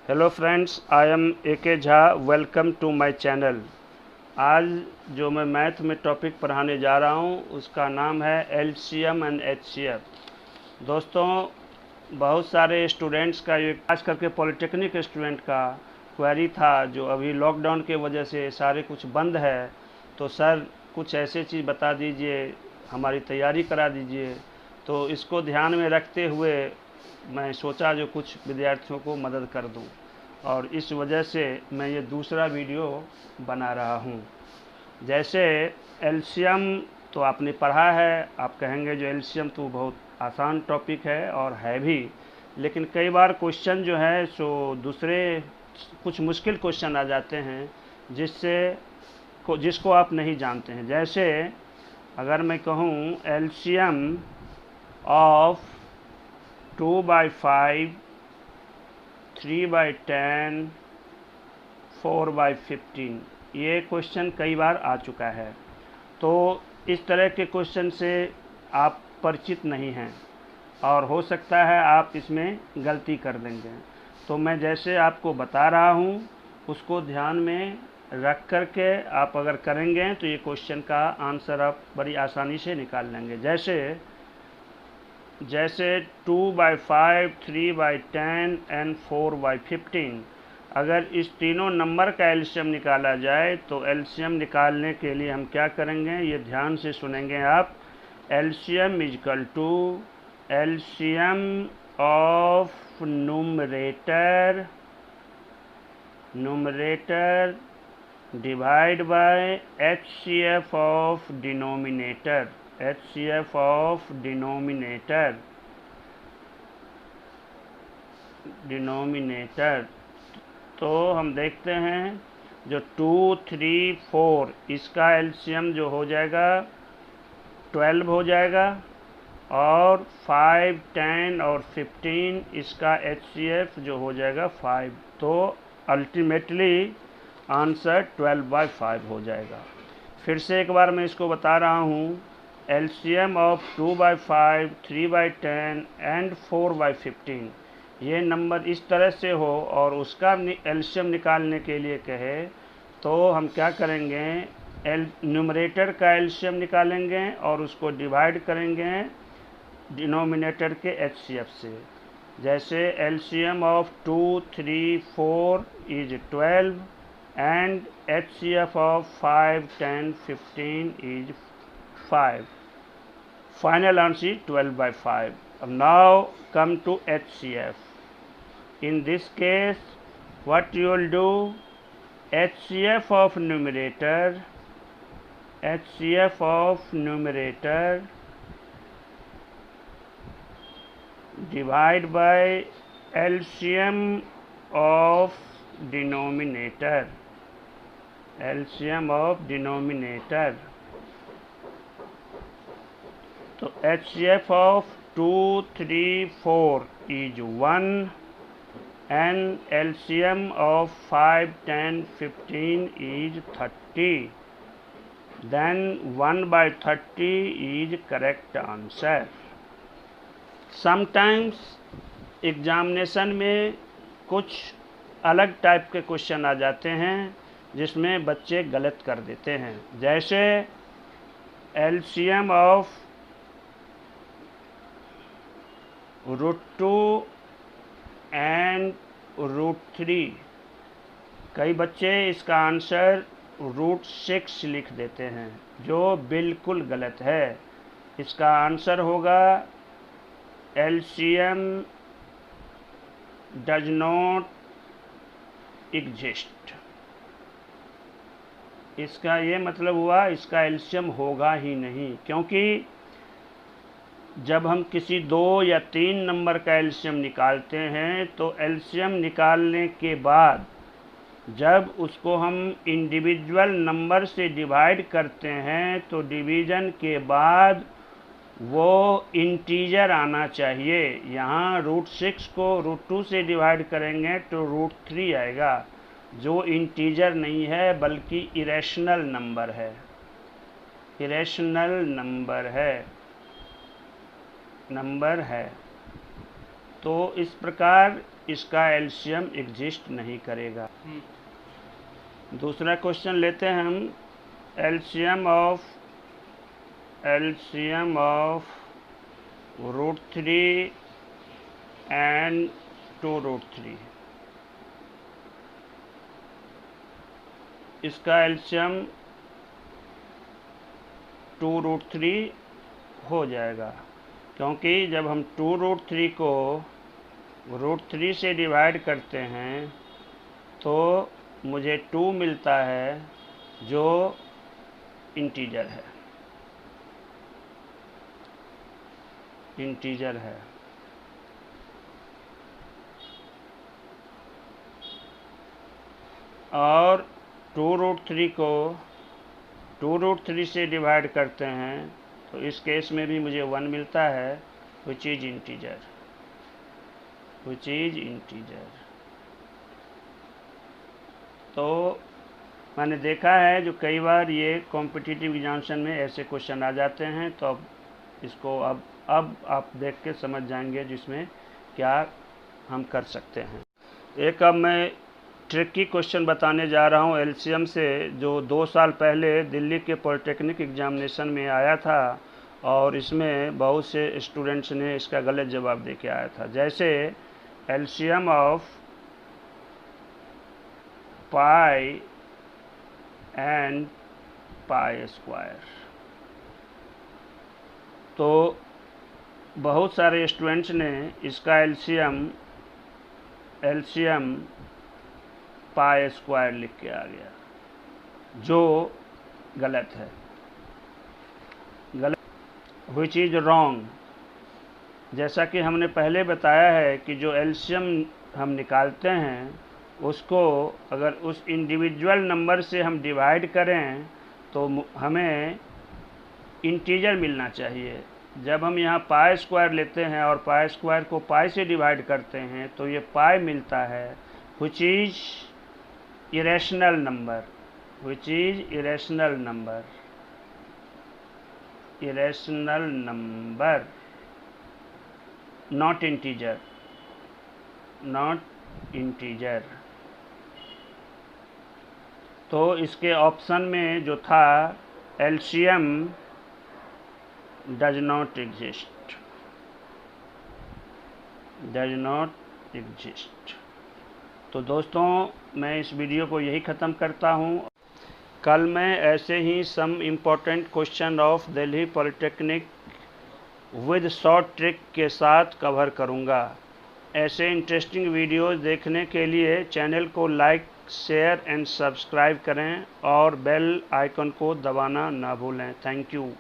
Hello friends, I am A K Jha. Welcome to my channel. आज जो मैं math में टॉपिक पढ़ाने जा रहा हूँ उसका नाम है एलसीएम एंड एचसीएफ। दोस्तों, बहुत सारे स्टूडेंट्स का, ये खास करके पॉलिटेक्निक स्टूडेंट का क्वेरी था, जो अभी लॉकडाउन के वजह से सारे कुछ बंद है। तो सर, कुछ ऐसे चीज़ बता दीजिए, हमारी तैयारी करा दीजिए। तो इसको ध्यान में रखते हुए मैं सोचा जो कुछ विद्यार्थियों को मदद कर दूं, और इस वजह से मैं ये दूसरा वीडियो बना रहा हूँ। जैसे एलसीएम तो आपने पढ़ा है, आप कहेंगे जो एलसीएम तो बहुत आसान टॉपिक है और है भी, लेकिन कई बार क्वेश्चन जो है सो दूसरे कुछ मुश्किल क्वेश्चन आ जाते हैं जिसको आप नहीं जानते हैं। जैसे अगर मैं कहूँ एलसीएम ऑफ 2/5, 3/10, 4/15, ये क्वेश्चन कई बार आ चुका है। तो इस तरह के क्वेश्चन से आप परिचित नहीं हैं और हो सकता है आप इसमें गलती कर देंगे। तो मैं जैसे आपको बता रहा हूँ उसको ध्यान में रख कर के आप अगर करेंगे तो ये क्वेश्चन का आंसर आप बड़ी आसानी से निकाल लेंगे। जैसे 2/5, 3/10 एंड 4/15, अगर इस तीनों नंबर का एलसीएम निकाला जाए तो एलसीएम निकालने के लिए हम क्या करेंगे, ये ध्यान से सुनेंगे आप। LCM is equal to LCM of numerator divide by HCF of denominator. HCF of denominator. तो हम देखते हैं जो 2, 3, 4 इसका एलसीएम जो हो जाएगा 12 हो जाएगा, और 5, 10 और 15 इसका HCF जो हो जाएगा 5। तो अल्टीमेटली आंसर 12/5 हो जाएगा। फिर से एक बार मैं इसको बता रहा हूँ। एलसीएम ऑफ 2/5, 3/10 एंड 4/15, ये नंबर इस तरह से हो और उसका एलसीएम निकालने के लिए कहे तो हम क्या करेंगे, न्यूमरेटर का एलसीएम निकालेंगे और उसको डिवाइड करेंगे डिनोमिनेटर के HCF से। जैसे LCM of 2, 3, 4 is 12 and HCF of 5, 10, 15 is 5. Final answer is 12/5. Now come to HCF. In this case, what you will do, HCF of numerator divide by LCM of denominator। LCM of denominator। तो HCF of 2, 3, 4 is 1 and LCM of 5, 10, 15 is 30. Then 1/30 is correct answer. Sometimes examination में कुछ अलग type के question आ जाते हैं जिसमें बच्चे गलत कर देते हैं। जैसे एलसीएम ऑफ √2 एंड √3, कई बच्चे इसका आंसर √6 लिख देते हैं, जो बिल्कुल गलत है। इसका आंसर होगा एलसीएम डज नॉट एग्जिस्ट। इसका ये मतलब हुआ इसका एलसीएम होगा ही नहीं, क्योंकि जब हम किसी 2 या 3 नंबर का एलसीएम निकालते हैं तो एलसीएम निकालने के बाद जब उसको हम इंडिविजुअल नंबर से डिवाइड करते हैं तो डिवीज़न के बाद वो इंटीजर आना चाहिए। यहाँ √6 को √2 से डिवाइड करेंगे तो √3 आएगा, जो इंटीजर नहीं है बल्कि इरेशनल नंबर है। तो इस प्रकार इसका एलसीएम एग्जिस्ट नहीं करेगा। दूसरा क्वेश्चन लेते हैं हम। एलसीएम ऑफ √3 एंड 2√3, इसका एलसीएम 2√3 हो जाएगा, क्योंकि जब हम 2√3 को √3 से डिवाइड करते हैं तो मुझे 2 मिलता है, जो इंटीजर है। और 2√3 को 2√3 से डिवाइड करते हैं तो इस केस में भी मुझे 1 मिलता है, which is integer। तो मैंने देखा है जो कई बार ये कॉम्पिटिटिव एग्जामिनेशन में ऐसे क्वेश्चन आ जाते हैं, तो अब इसको अब आप देख के समझ जाएंगे जिसमें क्या हम कर सकते हैं। एक अब मैं ट्रिकी क्वेश्चन बताने जा रहा हूँ एलसीएम से, जो 2 साल पहले दिल्ली के पॉलिटेक्निक एग्जामिनेशन में आया था, और इसमें बहुत से स्टूडेंट्स ने इसका गलत जवाब दे के आया था। जैसे LCM of pi and pi square, तो बहुत सारे स्टूडेंट्स ने इसका एलसीएम पाई स्क्वायर लिख के आ गया, जो गलत है, which is wrong। जैसा कि हमने पहले बताया है कि जो एलसीएम हम निकालते हैं उसको अगर उस इंडिविजुअल नंबर से हम डिवाइड करें तो हमें इंटीजर मिलना चाहिए। जब हम यहाँ पाई स्क्वायर लेते हैं और पाई स्क्वायर को पाई से डिवाइड करते हैं तो ये पाई मिलता है, which is irrational number, not integer। तो इसके ऑप्शन में जो था एलसीएम डज नॉट एग्जिस्ट। तो दोस्तों, मैं इस वीडियो को यही ख़त्म करता हूँ। कल मैं ऐसे ही some important question of Delhi polytechnic with short trick के साथ कवर करूँगा। ऐसे इंटरेस्टिंग वीडियोज़ देखने के लिए चैनल को लाइक, शेयर एंड सब्सक्राइब करें और बेल आइकन को दबाना ना भूलें। Thank you.